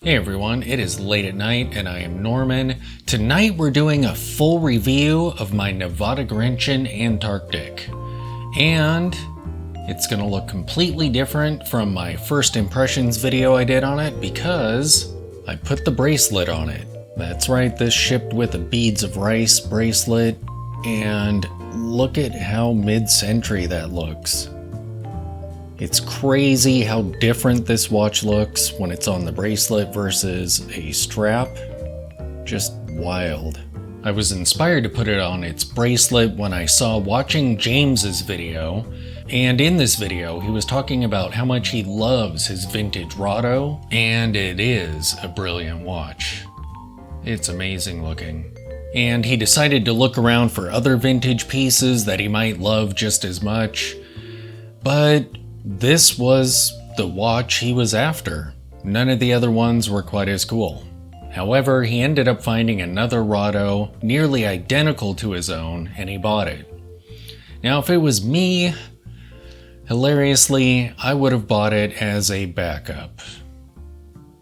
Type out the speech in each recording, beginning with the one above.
Hey everyone, it is late at night and I am Norman. Tonight we're doing a full review of my Nevada Grenchen Antarctic. And it's gonna look completely different from my first impressions video I did on it because I put the bracelet on it. That's right, this shipped with a beads of rice bracelet, and look at how mid-century that looks. It's crazy how different this watch looks when it's on the bracelet versus a strap. Just wild. I was inspired to put it on its bracelet when I saw watching James's video, and in this video he was talking about how much he loves his vintage Rado, and it is a brilliant watch. It's amazing looking. And he decided to look around for other vintage pieces that he might love just as much, but this was the watch he was after. None of the other ones were quite as cool. However, he ended up finding another Rado nearly identical to his own, and he bought it. Now, if it was me, hilariously, I would have bought it as a backup,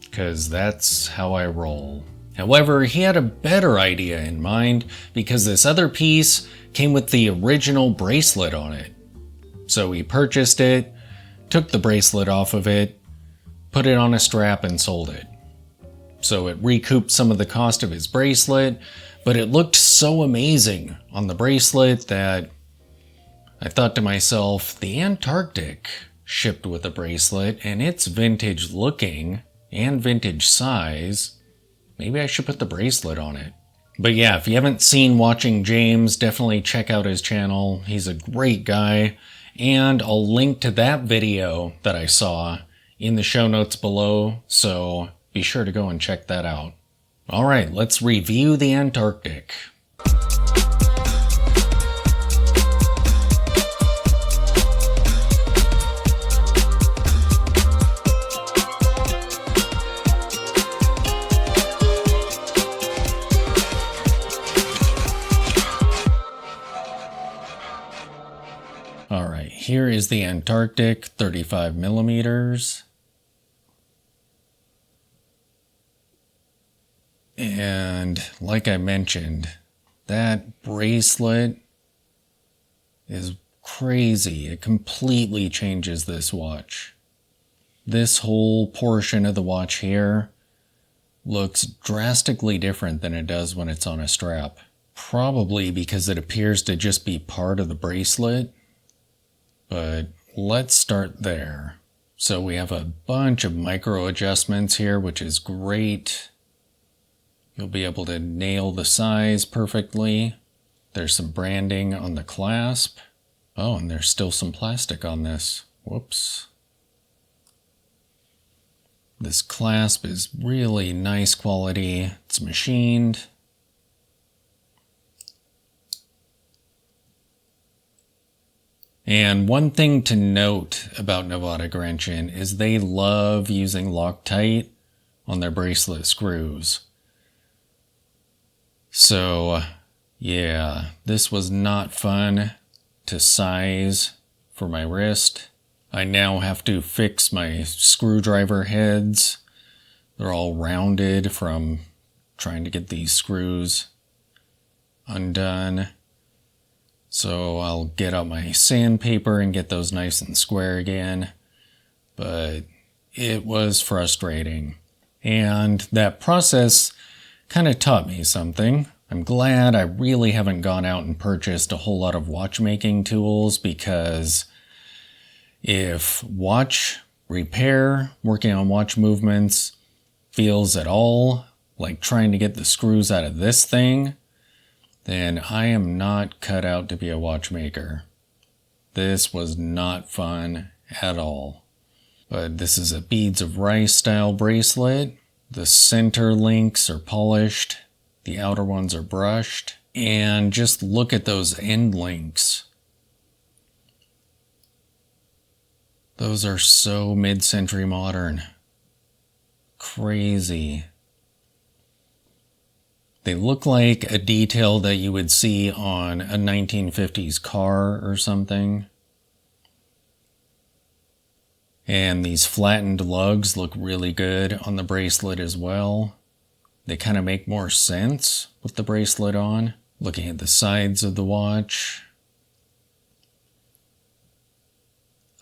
because that's how I roll. However, he had a better idea in mind, because this other piece came with the original bracelet on it. So he purchased it, took the bracelet off of it, put it on a strap and sold it. So it recouped some of the cost of his bracelet, but it looked so amazing on the bracelet that I thought to myself, the Antarctic shipped with a bracelet and it's vintage looking and vintage size. Maybe I should put the bracelet on it. But yeah, if you haven't seen Watching James, definitely check out his channel. He's a great guy. And I'll link to that video that I saw in the show notes below, so be sure to go and check that out. Alright, let's review the Antarctic. Alright, here is the Antarctic, 35 millimeters. And like I mentioned, that bracelet is crazy. It completely changes this watch. This whole portion of the watch here looks drastically different than it does when it's on a strap. Probably because it appears to just be part of the bracelet. But let's start there. So we have a bunch of micro adjustments here, which is great. You'll be able to nail the size perfectly. There's some branding on the clasp. Oh, and there's still some plastic on this. Whoops. This clasp is really nice quality. It's machined. And one thing to note about Nevada Grenchen is they love using Loctite on their bracelet screws. So, yeah, this was not fun to size for my wrist. I now have to fix my screwdriver heads. They're all rounded from trying to get these screws undone. So I'll get out my sandpaper and get those nice and square again. But it was frustrating. And that process kind of taught me something. I'm glad I really haven't gone out and purchased a whole lot of watchmaking tools, because if watch repair, working on watch movements, feels at all like trying to get the screws out of this thing, then I am not cut out to be a watchmaker. This was not fun at all. But this is a beads of rice style bracelet. The center links are polished. The outer ones are brushed. And just look at those end links. Those are so mid-century modern. Crazy. They look like a detail that you would see on a 1950s car or something. And these flattened lugs look really good on the bracelet as well. They kind of make more sense with the bracelet on. Looking at the sides of the watch.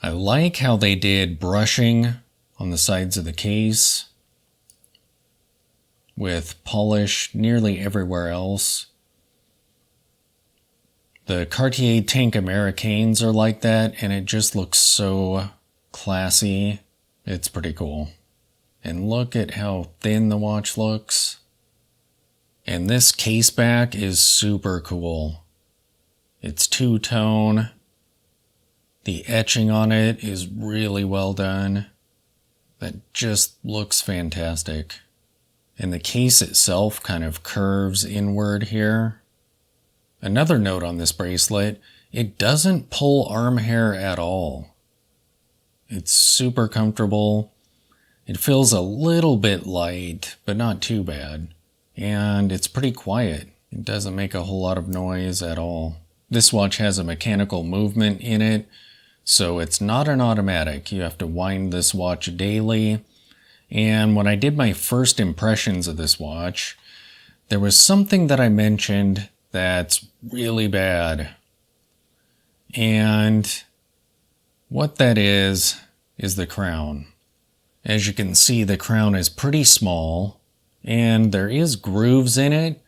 I like how they did brushing on the sides of the case with polish nearly everywhere else. The Cartier Tank Americaines are like that, and it just looks so classy. It's pretty cool. And look at how thin the watch looks. And this case back is super cool. It's two-tone. The etching on it is really well done. That just looks fantastic. And the case itself kind of curves inward here. Another note on this bracelet, it doesn't pull arm hair at all. It's super comfortable. It feels a little bit light, but not too bad. And it's pretty quiet. It doesn't make a whole lot of noise at all. This watch has a mechanical movement in it, so it's not an automatic. You have to wind this watch daily. And when I did my first impressions of this watch, there was something that I mentioned that's really bad. And what that is the crown. As you can see, the crown is pretty small. And there is grooves in it,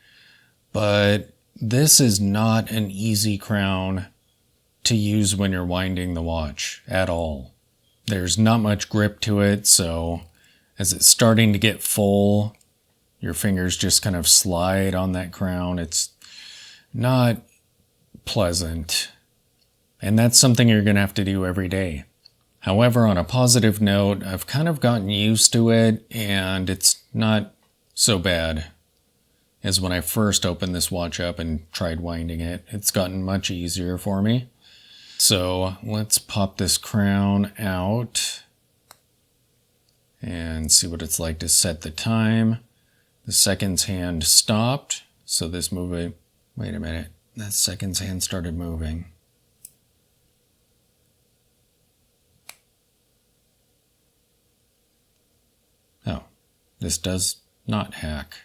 but this is not an easy crown to use when you're winding the watch at all. There's not much grip to it, so as it's starting to get full, your fingers just kind of slide on that crown. It's not pleasant, and that's something you're going to have to do every day. However, on a positive note, I've kind of gotten used to it, and it's not so bad as when I first opened this watch up and tried winding it. It's gotten much easier for me. So let's pop this crown out and see what it's like to set the time. The seconds hand stopped, so this movement, wait a minute, that seconds hand started moving. Oh, this does not hack.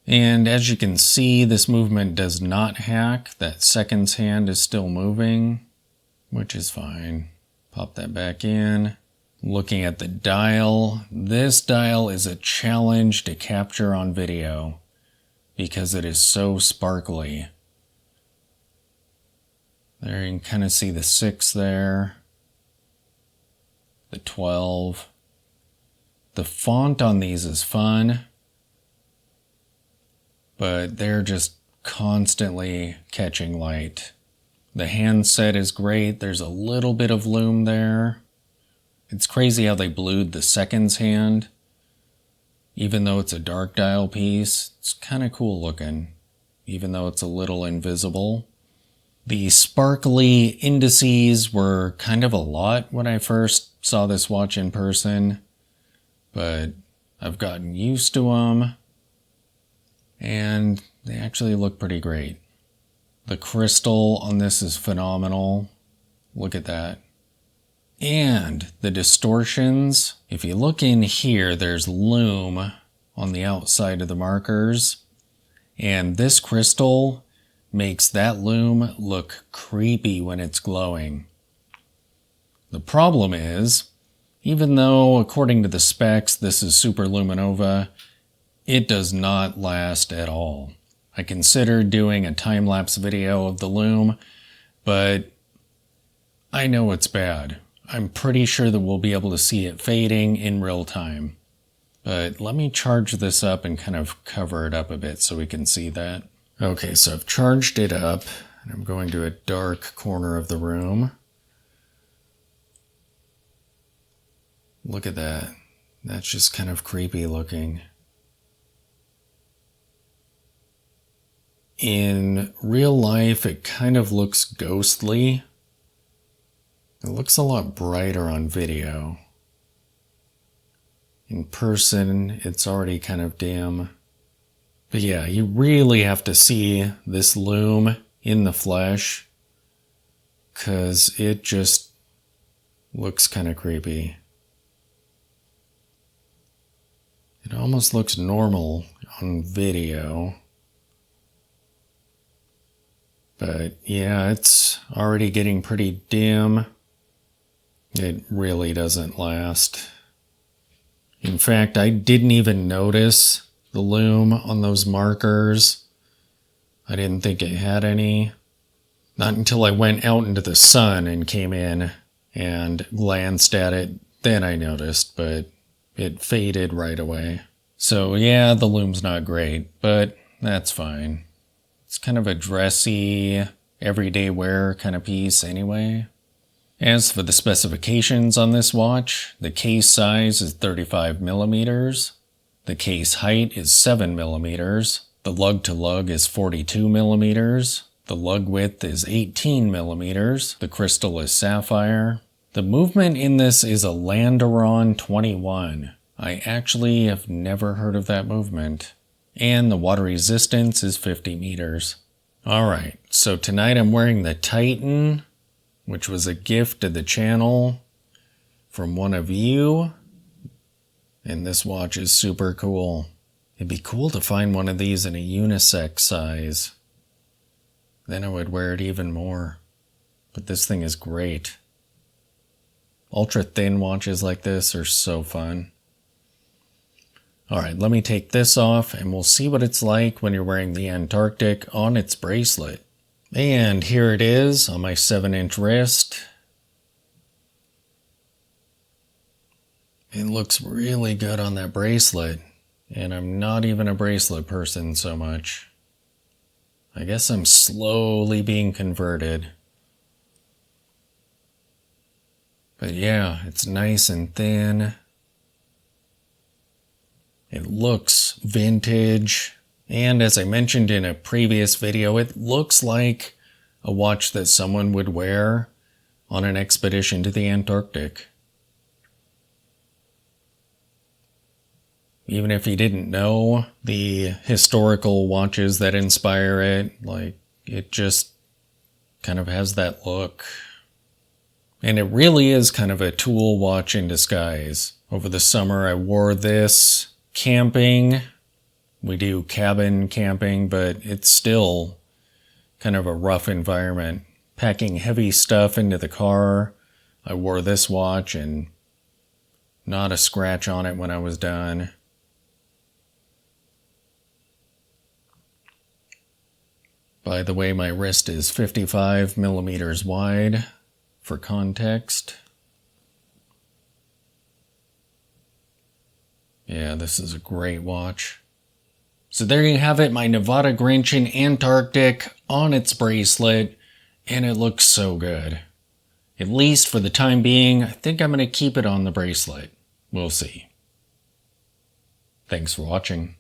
And as you can see, this movement does not hack. That seconds hand is still moving, which is fine. Pop that back in. Looking at the dial, this dial is a challenge to capture on video because it is so sparkly. There you can kind of see the 6 there. The 12. The font on these is fun, but they're just constantly catching light. The handset is great. There's a little bit of lume there. It's crazy how they blued the seconds hand. Even though it's a dark dial piece, it's kind of cool looking, even though it's a little invisible. The sparkly indices were kind of a lot when I first saw this watch in person, but I've gotten used to them, and they actually look pretty great. The crystal on this is phenomenal. Look at that. And the distortions, if you look in here, there's lume on the outside of the markers, and this crystal makes that lume look creepy when it's glowing. The problem is, even though according to the specs this is super luminova, it does not last at all. I considered doing a time-lapse video of the lume, but I know it's bad. I'm pretty sure that we'll be able to see it fading in real time. But let me charge this up and kind of cover it up a bit so we can see that. Okay, so I've charged it up, and I'm going to a dark corner of the room. Look at that. That's just kind of creepy looking. In real life, it kind of looks ghostly. It looks a lot brighter on video. In person, it's already kind of dim. But yeah, you really have to see this lume in the flesh. because it just looks kind of creepy. It almost looks normal on video. But yeah, it's already getting pretty dim. It really doesn't last. In fact, I didn't even notice the lume on those markers. I didn't think it had any. Not until I went out into the sun and came in and glanced at it, then I noticed, but it faded right away. So yeah, the lume's not great, but that's fine. It's kind of a dressy, everyday wear kind of piece anyway. As for the specifications on this watch, the case size is 35 millimeters. The case height is 7 millimeters. The lug to lug is 42 millimeters. The lug width is 18 millimeters. The crystal is sapphire. The movement in this is a Landeron 21. I actually have never heard of that movement. And the water resistance is 50 meters. Alright, so tonight I'm wearing the Titan, which was a gift to the channel from one of you. And this watch is super cool. It'd be cool to find one of these in a unisex size. Then I would wear it even more. But this thing is great. Ultra thin watches like this are so fun. Alright, let me take this off and we'll see what it's like when you're wearing the Antarctic on its bracelet. And here it is on my 7-inch wrist. It looks really good on that bracelet. And I'm not even a bracelet person so much. I guess I'm slowly being converted. But yeah, it's nice and thin. It looks vintage. And as I mentioned in a previous video, it looks like a watch that someone would wear on an expedition to the Antarctic. Even if you didn't know the historical watches that inspire it, like, it just kind of has that look. And it really is kind of a tool watch in disguise. Over the summer I wore this camping. We do cabin camping, but it's still kind of a rough environment. Packing heavy stuff into the car. I wore this watch and not a scratch on it when I was done. By the way, my wrist is 55 millimeters wide for context. Yeah, this is a great watch. So there you have it, my Nevada Grenchen Antarctic on its bracelet, and it looks so good. At least for the time being, I think I'm going to keep it on the bracelet. We'll see. Thanks for watching.